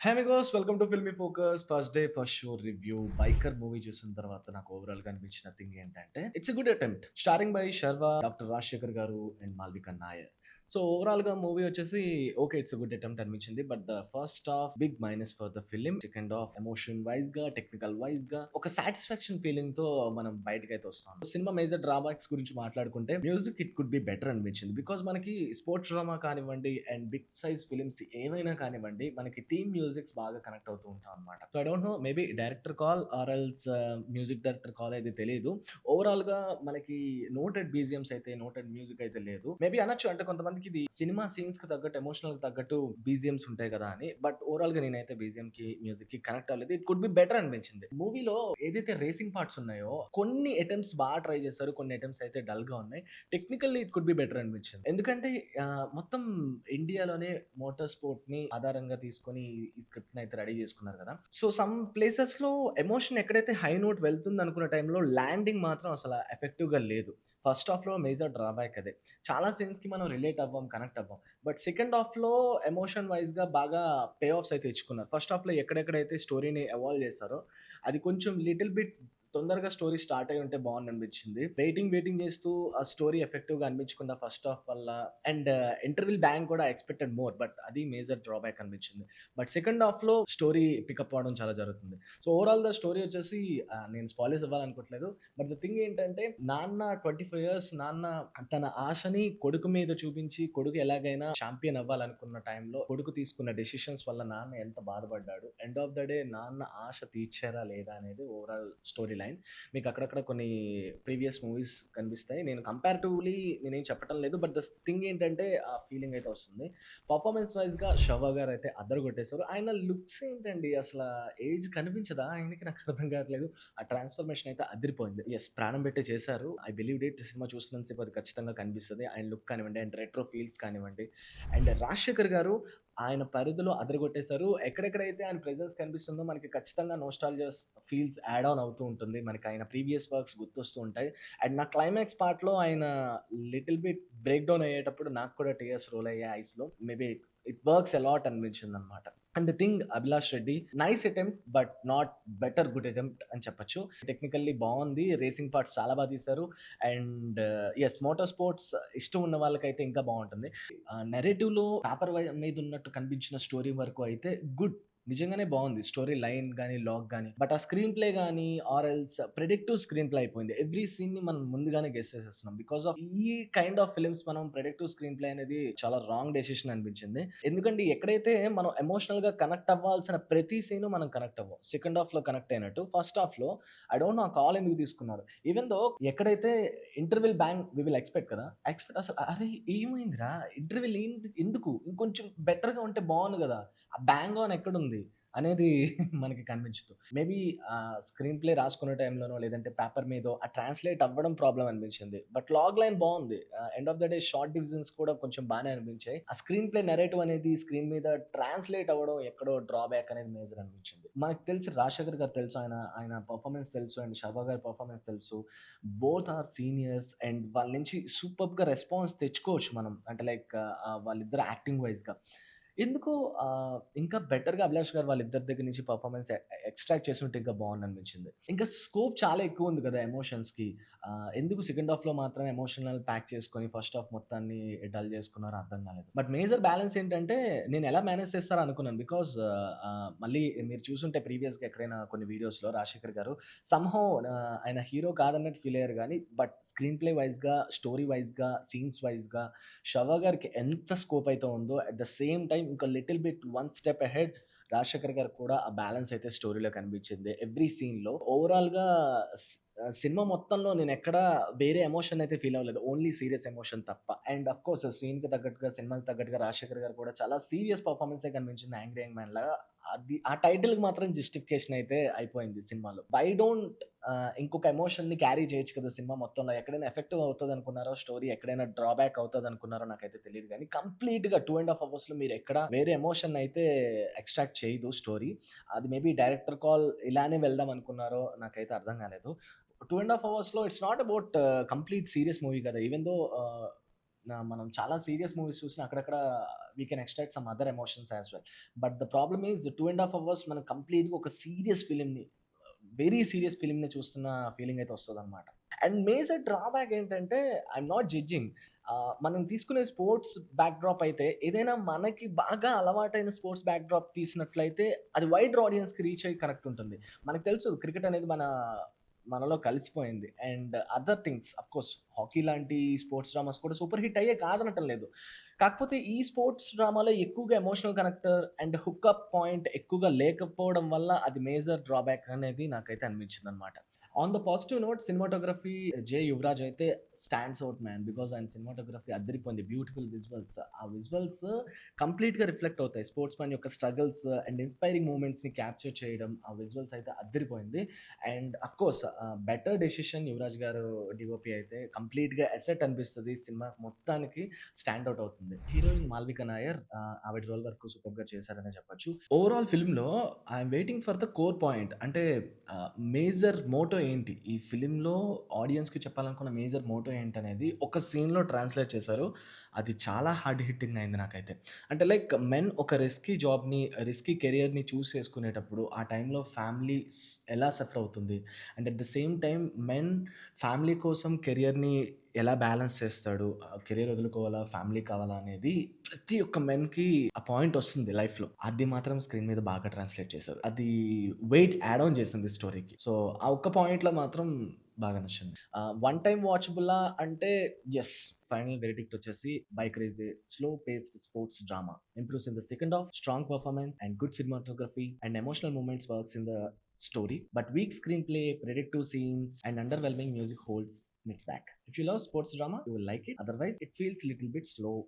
Hey amigos welcome to Filmy Focus. First day first show review Biker movie చూసిన తర్వాత నాకు overall గా అనిపించిన థింగ్ ఏంటంటే it's a good attempt starring by Sharwa, doctor Rajasekhar garu and Malvika Nair. So overall గా movie వచ్చేసి okay, it's good attempt అనిపించింది. But the first half big minus for the film. Second half emotion wise గా, టెక్నికల్ వైజ్ గా ఒక satisfaction feeling తో మనం బయటకైతే వస్తాం. సినిమా మేజర్ డ్రాబ్యాక్స్ గురించి మాట్లాడుకుంటే music it could be better అనిపించింది. బికాస్ మనకి స్పోర్ట్స్ డ్రామా కానివ్వండి అండ్ బిగ్ సైజ్ ఫిలిమ్స్ ఏవైనా కానివ్వండి, మనకి థీమ్ మ్యూజిక్స్ బాగా కనెక్ట్ అవుతూ ఉంటాం అనమాట. So I don't no, maybe director call or else music director call అయితే తెలియదు. ఓవరాల్ గా మనకి నోటెడ్ బీజిఎమ్స్ అయితే, నోటెడ్ మ్యూజిక్ అయితే లేదు. మేబీ అనొచ్చు, అంటే కొంతమందికి ఇది సినిమా సీన్స్ కి తగ్గట్టు, ఎమోషనల్ తగ్గట్టు బీజిఎమ్స్ ఉంటాయి కదా అని. బట్ ఓవరాల్ గా నేనైతే బీజిఎం కి, మ్యూజిక్ కి కనెక్ట్ అవ్వలేదు. ఇట్ కుడ్ బి బెటర్ అనిపించింది. మూవీలో ఏదైతే రేసింగ్ పార్ట్స్ ఉన్నాయో కొన్ని అటెంప్ట్స్ బాగా ట్రై చేశారు, కొన్ని అటెంప్ట్స్ అయితే డల్ గా ఉన్నాయి. Technically it could be better అనిపించింది. ఎందుకంటే మొత్తం ఇండియాలోనే మోటార్ స్పోర్ట్ ని ఆధారంగా తీసుకొని ఈ స్క్రిప్ట్ ని అయితే రెడీ చేసుకున్నారు కదా. సో సమ్ ప్లేసెస్ లో ఎమోషన్ ఎక్కడైతే హై నోట్ వెళ్తుంది అనుకున్న టైంలో ల్యాండింగ్ మాత్రం అసలు ఎఫెక్టివ్ గా లేదు. ఫస్ట్ హాఫ్ లో మేజర్ డ్రాబ్యాక్ అదే. చాలా సీన్స్ కి మనం రిలేట్ అవ్వం, కనెక్ట్ అవ్వం. బట్ సెకండ్ హాఫ్ లో ఎమోషన్ వైజ్ గా బాగా పే ఆఫ్స్ అయితే ఇచ్చుకున్నారు. ఫస్ట్ హాఫ్ లో ఎక్కడెక్కడైతే స్టోరీని ఎవాల్వ్ చేశారో అది కొంచెం లిటిల్ బిట్ తొందరగా స్టోరీ స్టార్ట్ అయి ఉంటే బాగుంది అనిపించింది. వెయిటింగ్ చేస్తూ ఆ స్టోరీ ఎఫెక్టివ్ గా అనిపించకుండా ఫస్ట్ హాఫ్ వల్ల. అండ్ ఇంటర్వెల్ బ్యాంక్ కూడా ఎక్స్పెక్టెడ్ మోర్, బట్ అది మేజర్ డ్రాబ్యాక్ అనిపించింది. బట్ సెకండ్ హాఫ్ లో స్టోరీ పికప్ అవడం చాలా జరుగుతుంది. సో ఓవరాల్ ద స్టోరీ వచ్చేసి నేను స్పాయిలర్స్ ఇవ్వాలనుకోవట్లేదు. బట్ ద థింగ్ ఏంటంటే, నాన్న 25 years నాన్న తన ఆశని కొడుకు మీద చూపించి, కొడుకు ఎలాగైనా ఛాంపియన్ అవ్వాలనుకున్న టైంలో కొడుకు తీసుకున్న డెసిషన్స్ వల్ల నాన్న ఎంత బాధపడ్డాడు, ఎండ్ ఆఫ్ ద డే నాన్న ఆశ తీర్చారా లేదా అనేది ఓవరాల్ స్టోరీ లైన్. మీకు అక్కడక్కడ కొన్ని ప్రీవియస్ మూవీస్ కనిపిస్తాయి. నేను కంపారిటివ్లీ నేనేం చెప్పటం లేదు. బట్ ద థింగ్ ఏంటంటే ఆ ఫీలింగ్ అయితే వస్తుంది. పర్ఫార్మెన్స్ వైజ్ గా శర్వా గారు అయితే అద్దరు కొట్టేశారు. ఆయన లుక్స్ ఏంటండి, అసలు ఏజ్ కనిపించదా ఆయనకి? నాకు అర్థం కావట్లేదు. ఆ ట్రాన్స్ఫర్మేషన్ అయితే అదిరిపోయింది. ఎస్, ప్రాణం పెట్టి చేశారు. I believe it. సినిమా చూస్తున్నంతసేపు అది ఖచ్చితంగా కనిపిస్తుంది. ఆయన లుక్ కానివ్వండి అండ్ రెట్రో ఫీల్స్ కానివ్వండి. అండ్ రాజశేఖర్ గారు ఆయన పరిధిలో అదరగొట్టేశారు. ఎక్కడెక్కడైతే ఆయన ప్రెజెన్స్ కనిపిస్తుందో మనకి ఖచ్చితంగా నోస్టాల్జియస్ ఫీల్స్ యాడ్ ఆన్ అవుతూ ఉంటుంది. మనకి ఆయన ప్రీవియస్ వర్క్స్ గుర్తొస్తూ ఉంటాయి. అండ్ నా క్లైమాక్స్ పార్ట్‌లో ఆయన లిటిల్ బిట్ బ్రేక్ డౌన్ అయ్యేటప్పుడు నాకు కూడా టీయర్స్ రోల్ అయ్యాయి ఐస్‌లో. మేబీ ఇట్ వర్క్స్ అలాట్ అనిపించిందనమాట. And the thing, Abhilash Reddy nice attempt but not better good attempt అని చెప్పొచ్చు. టెక్నికల్లీ బావుంది. రేసింగ్ పార్ట్స్ చాలా బాగా తీశారు. అండ్ యెస్, మోటార్ స్పోర్ట్స్ ఇష్టం ఉన్న వాళ్ళకైతే ఇంకా బావుంటుంది. నెరేటివ్‌లో పేపర్ మీద ఉన్నట్టు కనిపించిన స్టోరీ వరకు అయితే గుడ్. నిజంగానే బావుంది. స్టోరీ లైన్ గాని, లాగ్ గాని. బట్ ఆ స్క్రీన్ ప్లే గాని or else predictive screen play అయిపోయింది. ఎవ్రీ సీన్‌ని మనం ముందుగానే గెస్ చేసేస్తున్నాం. బికాస్ ఆఫ్ ఈ కైండ్ ఆఫ్ ఫిల్మ్స్ మనం ప్రెడిక్టివ్ స్క్రీన్ ప్లే అనేది చాలా రాంగ్ డెసిషన్ అనిపించింది. ఎందుకంటే ఎక్కడైతే మనం ఎమోషనల్‌గా కనెక్ట్ అవ్వాల్సిన ప్రతి సీను మనం కనెక్ట్ అవ్వం. సెకండ్ హాఫ్‌లో కనెక్ట్ అయినట్టు ఫస్ట్ హాఫ్‌లో ఐ డోంట్ నో ఆ కాల్ ఎందుకు తీసుకున్నారు. ఈవెన్ దో ఎక్కడైతే interval bang we will expect కదా. అసలు అరే ఏమైందిరా? ఇంటర్వెల్ ఏంటి? ఎందుకు? ఇంకొంచెం బెటర్‌గా ఉంటే బావుండు గదా! ఆ బ్యాంగ్ ఆన్ ఎక్కడుంది అనేది మనకి కనిపించదు. మేబీ స్క్రీన్ ప్లే రాసుకునే టైంలోనో లేదంటే పేపర్ మీదో ఆ ట్రాన్స్‌లేట్ అవ్వడం ప్రాబ్లమ్ అనిపించింది. బట్ లాగ్ లైన్ బావుంది. End of the day short divisions కూడా కొంచెం బానే అనిపించాయి. ఆ స్క్రీన్ ప్లే నరేటివ్ అనేది స్క్రీన్ మీద ట్రాన్స్‌లేట్ అవ్వడం ఎక్కడో డ్రాబ్యాక్ అనేది మేజర్ అనిపించింది. మనకు తెలుసు రాజశేఖర్ గారు తెలుసు. ఆయన పెర్ఫార్మన్స్ తెలుసు అండ్ శర్వా గారి పెర్ఫార్మన్స్ తెలుసు. బోత్ ఆర్ సీనియర్స్ అండ్ వాళ్ళ నుంచి సూపర్బ్‌గా రెస్పాన్స్ తెచ్చుకోవచ్చు మనం. అంటే లైక్ వాళ్ళిద్దరు యాక్టింగ్ వైస్‌గా. ఎందుకో ఇంకా బెటర్‌గా అభిలాష్ గారు వాళ్ళిద్దరి దగ్గర నుంచి పెర్ఫార్మన్స్ ఎక్స్‌ట్రాక్ట్ చేసుంటే ఇంకా బావుండనిపించింది. ఇంకా స్కోప్ చాలా ఎక్కువుంది కదా ఎమోషన్స్‌కి. ఎందుకు సెకండ్ హాఫ్‌లో మాత్రం ఎమోషనల్ ప్యాక్ చేసుకొని ఫస్ట్ హాఫ్ మొత్తాన్ని డల్ చేసుకున్నారో అర్థం కాలేదు. బట్ మేజర్ బ్యాలెన్స్ ఏంటంటే, నేను ఎలా మేనేజ్ చేస్తారో అనుకున్నాను. బికాజ్ మళ్ళీ మీరు చూసుంటే ప్రీవియస్‌గా ఎక్కడైనా కొన్ని వీడియోస్‌లో రాజశేఖర్ గారు సమ్‌హౌ ఆయన హీరో కాదన్నట్టు ఫీల్ అయ్యారు గానీ, బట్ స్క్రీన్ ప్లే వైస్‌గా, స్టోరీ వైస్‌గా, సీన్స్ వైస్‌గా శర్వా గారికి ఎంత స్కోప్ అయితే ఉందో, అట్ ద సేమ్ టైమ్ ఇంకా little bit one step ahead Rajasekhar గారికి కూడా ఆ బ్యాలెన్స్ అయితే స్టోరీలో కనిపించింది. ఎవ్రీ సీన్‌లో ఓవరాల్‌గా సినిమా మొత్తంలో నేనెక్కడా వేరే ఎమోషన్ అయితే ఫీల్ అవ్వలేదు. ఓన్లీ సీరియస్ ఎమోషన్ తప్ప. అండ్ ఆఫ్‌కోర్స్ సీన్‌కి తగ్గట్టుగా, సినిమాకి తగ్గట్టుగా రాజశేఖర్ గారు కూడా చాలా సీరియస్ పెర్ఫార్మన్సే కనిపించింది 'యాంగ్రీ యంగ్ మ్యాన్' లాగా. అది ఆ టైటిల్‌కి మాత్రం జస్టిఫికేషన్ అయితే అయిపోయింది సినిమాలో. వై డోంట్ ఇంకొక ఎమోషన్‌ని క్యారీ చేయొచ్చు కదా సినిమా మొత్తంలో. ఎక్కడైనా ఎఫెక్టివ్ అవుతదనుకున్నారో స్టోరీ, ఎక్కడైనా డ్రాబ్యాక్ అవుతదనుకున్నారో నాకైతే తెలీదు గానీ, కంప్లీట్‌గా 2 ½ అవర్స్‌లో మీరెక్కడ వేరే ఎమోషన్ అయితే ఎక్స్‌ట్రాక్ట్ చేయదు స్టోరీ. అది మేబీ డైరెక్టర్ కాల్ ఇలానే వెళ్దాం అనుకున్నారో నాకైతే అర్థం కాలేదు. 2 ½ అవర్స్‌లో it's not about complete serious movie కదా. ఈవెన్ దో మనం చాలా సీరియస్ మూవీస్ చూసినా అక్కడక్కడ we can extract some other emotions as well. But the problem is 2 ½ hours మనం కంప్లీట్‌గా ఒక సీరియస్ ఫిల్మ్‌ని, వెరీ సీరియస్ ఫిల్మ్‌ని చూస్తున్న ఫీలింగ్ అయితే వస్తదనమాట. అండ్ మేజర్ డ్రాబ్యాక్ ఏంటంటే, ఐయామ్ నాట్ జడ్జింగ్. మనం తీసుకునే స్పోర్ట్స్ బ్యాక్‌డ్రాప్ అయితే ఏదైనా మనకి బాగా అలవాటైన స్పోర్ట్స్ బ్యాక్‌డ్రాప్ తీసినట్లయితే అది వైడర్ ఆడియన్స్‌కి రీచ్ అయ్యి కరెక్ట్ ఉంటుంది. మనకు తెలుసు క్రికెట్ అనేది మనలో కలిసిపోయింది. And other things of course hockey లాంటి స్పోర్ట్స్ డ్రామాస్ కూడా సూపర్ హిట్ అయ్యాయి కాదనటం లేదు. కాకపోతే ఈ స్పోర్ట్స్ డ్రామాలో ఎక్కువగా emotional connector and hookup point ఎక్కువగా లేకపోవడం వల్ల అది మేజర్ డ్రాబ్యాక్ అనేది నాకైతే అనిపించిందనమాట. On the positive note cinematography Yuvaraj అయితే స్టాండ్స్ ఔట్ మ్యాన్. బికాజ్ ఆయన సినిమాటోగ్రఫీ అదిరిపోయింది. Beautiful visuals. ఆ విజువల్స్ కంప్లీట్‌గా రిఫ్లెక్ట్ అవుతాయి. స్పోర్ట్స్ మ్యాన్ యొక్క స్ట్రగల్స్ అండ్ ఇన్‌స్పైరింగ్ మూమెంట్స్‌ని క్యాప్చర్ చేయడం. ఆ విజువల్స్ అయితే అద్దిరిపోయింది. And of course better decision Yuvaraj గారు డీఓపీ అయితే కంప్లీట్‌గా అసెట్ అనిపిస్తది. సినిమా మొత్తానికి స్టాండ్ ఔట్ అవుతుంది. హీరోయిన్ మాల్విక నాయర్ ఆవిడ రోల్ వరకు సూపర్‌గా చేశారనే చెప్పొచ్చు. ఓవరాల్ ఫిల్మ్‌లో I'm waiting for the core point. అంటే మేజర్ మోటో ఏంటి? ఈ ఫిల్మ్‌లో ఆడియన్స్‌కి చెప్పాలనుకున్న మేజర్ మోటో ఏంటనేది ఒక సీన్‌లో ట్రాన్స్‌లేట్ చేశారు. అది చాలా హార్డ్ హిట్టింగ్ అయింది నాకైతే. అంటే లైక్ మెన్ ఒక రిస్కీ జాబ్‌ని, రిస్కీ కెరియర్‌ని చూస్ చేసుకునేటప్పుడు ఆ టైంలో ఫ్యామిలీ ఎలా సఫర్ అవుతుంది? And at the same time men family కోసం కెరియర్‌ని ఎలా బ్యాలెన్స్ చేస్తాడు? కెరియర్ వదులుకోవాలా? ఫ్యామిలీ కావాలా? అనేది ప్రతి ఒక్క మెన్‌కి ఆ పాయింట్ వస్తుంది లైఫ్‌లో. అది మాత్రం స్క్రీన్ మీద బాగా ట్రాన్స్‌లేట్ చేశారు. అది వెయిట్ యాడ్ ఆన్ చేసింది స్టోరీకి. సో, ఆ ఒక్క పాయింట్‌లో మాత్రం బాగా నచ్చింది. వన్ టైమ్ వాచబులా అంటే యెస్. ఫైనల్ వెర్డిక్ట్ వచ్చేసి 'bike race' a slow paced sports drama. Improves in the second half, strong performance and good cinematography and emotional moments works in the story, but weak screenplay, predictive scenes, and underwhelming music holds mixed back. If you love sports drama, you will like it. Otherwise, it feels little bit slow